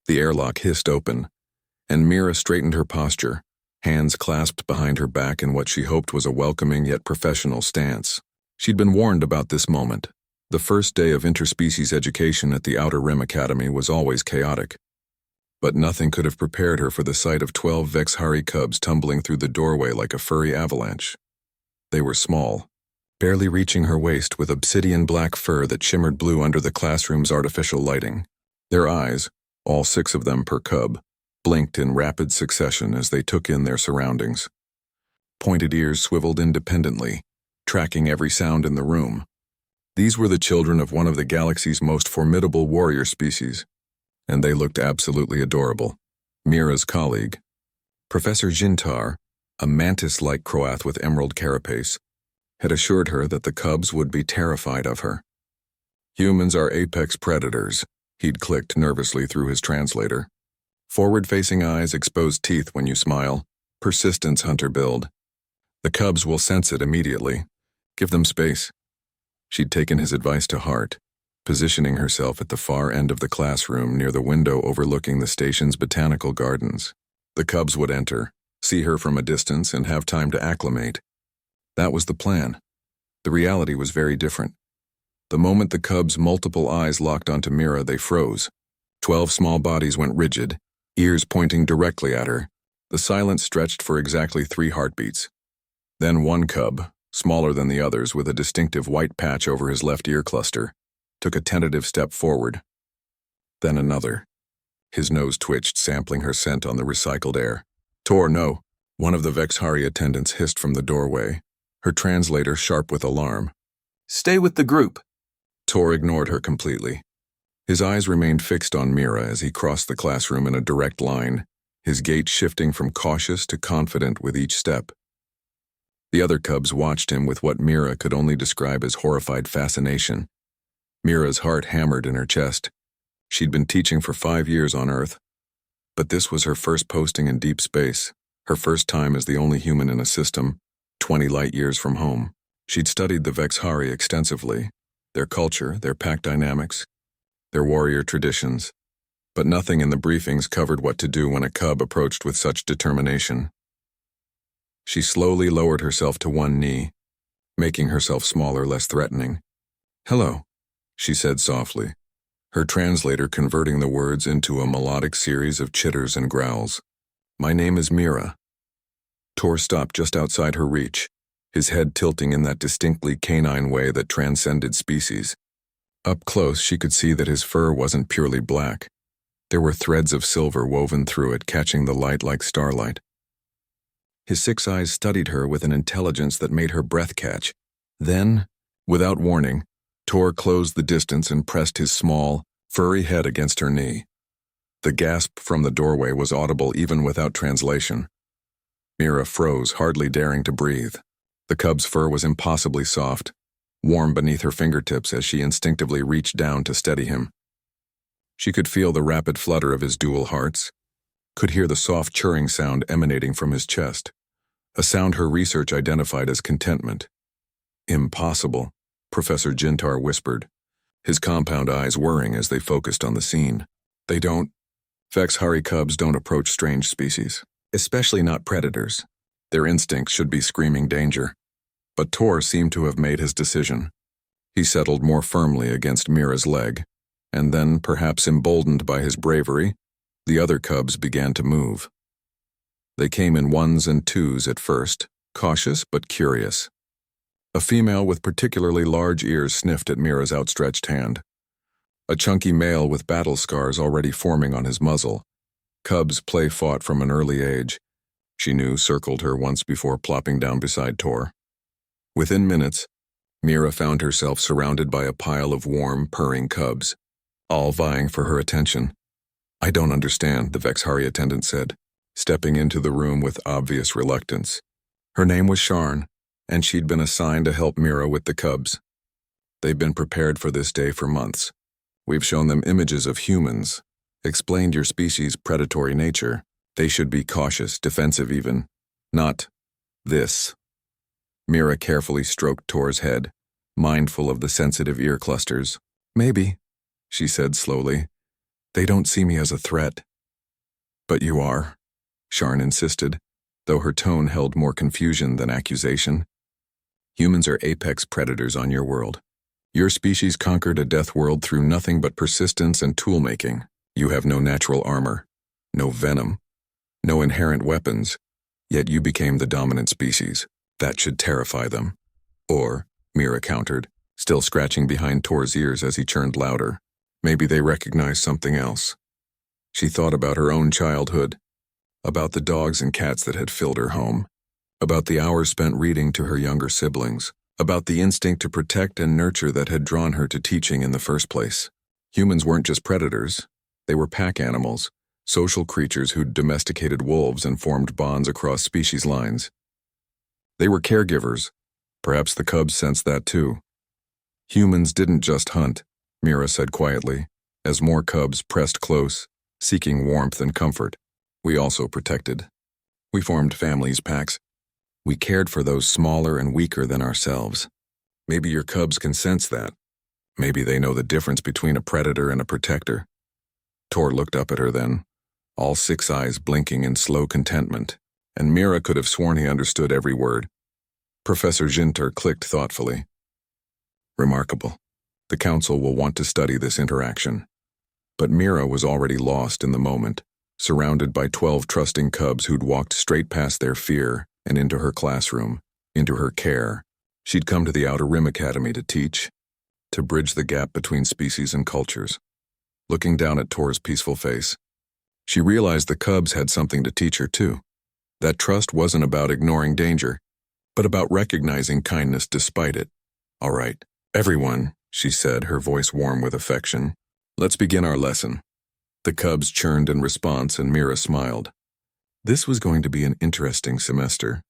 The airlock hissed open, and Mira straightened her posture, hands clasped behind her back in what she hoped was a welcoming yet professional stance. She'd been warned about this moment. The first day of interspecies education at the Outer Rim Academy was always chaotic. But nothing could have prepared her for the sight of 12 Vexhari cubs tumbling through the doorway like a furry avalanche. They were small, barely reaching her waist, with obsidian black fur that shimmered blue under the classroom's artificial lighting. Their eyes, all 6 of them per cub, blinked in rapid succession as they took in their surroundings. Pointed ears swiveled independently, tracking every sound in the room. These were the children of one of the galaxy's most formidable warrior species, and they looked absolutely adorable. Mira's colleague, Professor Jintar, a mantis-like Croath with emerald carapace, had assured her that the cubs would be terrified of her. Humans are apex predators, he'd clicked nervously through his translator. Forward-facing eyes, exposed teeth when you smile, persistence hunter build. The cubs will sense it immediately. Give them space. She'd taken his advice to heart, positioning herself at the far end of the classroom near the window overlooking the station's botanical gardens. The cubs would enter, see her from a distance, and have time to acclimate. That was the plan. The reality was very different. The moment the cubs' multiple eyes locked onto Mira, they froze. 12 small bodies went rigid, ears pointing directly at her. The silence stretched for exactly 3 heartbeats. Then one cub, smaller than the others with a distinctive white patch over his left ear cluster, took a tentative step forward. Then another. His nose twitched, sampling her scent on the recycled air. Tor, no. One of the Vexhari attendants hissed from the doorway, her translator sharp with alarm. Stay with the group. Tor ignored her completely. His eyes remained fixed on Mira as he crossed the classroom in a direct line, his gait shifting from cautious to confident with each step. The other cubs watched him with what Mira could only describe as horrified fascination. Mira's heart hammered in her chest. She'd been teaching for 5 years on Earth, but this was her first posting in deep space, her first time as the only human in a system 20 light years from home. She'd studied the Vexhari extensively, their culture, their pack dynamics, their warrior traditions, but nothing in the briefings covered what to do when a cub approached with such determination. She slowly lowered herself to one knee, making herself smaller, less threatening. "Hello," she said softly, her translator converting the words into a melodic series of chitters and growls. "My name is Mira." Tor stopped just outside her reach, his head tilting in that distinctly canine way that transcended species. Up close, she could see that his fur wasn't purely black. There were threads of silver woven through it, catching the light like starlight. His 6 eyes studied her with an intelligence that made her breath catch. Then, without warning, Tor closed the distance and pressed his small, furry head against her knee. The gasp from the doorway was audible even without translation. Mira froze, hardly daring to breathe. The cub's fur was impossibly soft, warm beneath her fingertips as she instinctively reached down to steady him. She could feel the rapid flutter of his dual hearts, could hear the soft churring sound emanating from his chest, a sound her research identified as contentment. "Impossible," Professor Jintar whispered, his compound eyes whirring as they focused on the scene. Vexhari cubs don't approach strange species, especially not predators. Their instincts should be screaming danger. But Tor seemed to have made his decision. He settled more firmly against Mira's leg, and then, perhaps emboldened by his bravery, the other cubs began to move. They came in 1s and 2s at first, cautious but curious. A female with particularly large ears sniffed at Mira's outstretched hand. A chunky male with battle scars already forming on his muzzle. Cubs play-fought from an early age, she knew, circled her once before plopping down beside Tor. Within minutes, Mira found herself surrounded by a pile of warm, purring cubs, all vying for her attention. "I don't understand," the Vexhari attendant said, stepping into the room with obvious reluctance. Her name was Sharn, and she'd been assigned to help Mira with the cubs. They've been prepared for this day for months. We've shown them images of humans, explained your species' predatory nature. They should be cautious, defensive even, not this. Mira carefully stroked Tor's head, mindful of the sensitive ear clusters. "Maybe," she said slowly. They don't see me as a threat. But you are, Sharn insisted, though her tone held more confusion than accusation. Humans are apex predators on your world. Your species conquered a death world through nothing but persistence and tool-making. You have no natural armor, no venom, no inherent weapons, yet you became the dominant species. That should terrify them. Or, Mira countered, still scratching behind Tor's ears as he churned louder. Maybe they recognize something else. She thought about her own childhood, about the dogs and cats that had filled her home, about the hours spent reading to her younger siblings, about the instinct to protect and nurture that had drawn her to teaching in the first place. Humans weren't just predators. They were pack animals, social creatures who'd domesticated wolves and formed bonds across species lines. They were caregivers. Perhaps the cubs sensed that too. Humans didn't just hunt, Mira said quietly, as more cubs pressed close, seeking warmth and comfort. We also protected. We formed families, packs. We cared for those smaller and weaker than ourselves. Maybe your cubs can sense that. Maybe they know the difference between a predator and a protector. Tor looked up at her then, all 6 eyes blinking in slow contentment, and Mira could have sworn he understood every word. Professor Jinter clicked thoughtfully. Remarkable. The council will want to study this interaction. But Mira was already lost in the moment, surrounded by 12 trusting cubs who'd walked straight past their fear and into her classroom, into her care. She'd come to the Outer Rim Academy to teach, to bridge the gap between species and cultures. Looking down at Tor's peaceful face, she realized the cubs had something to teach her too. That trust wasn't about ignoring danger, but about recognizing kindness despite it. All right, everyone, she said, her voice warm with affection. Let's begin our lesson. The cubs churned in response and Mira smiled. This was going to be an interesting semester.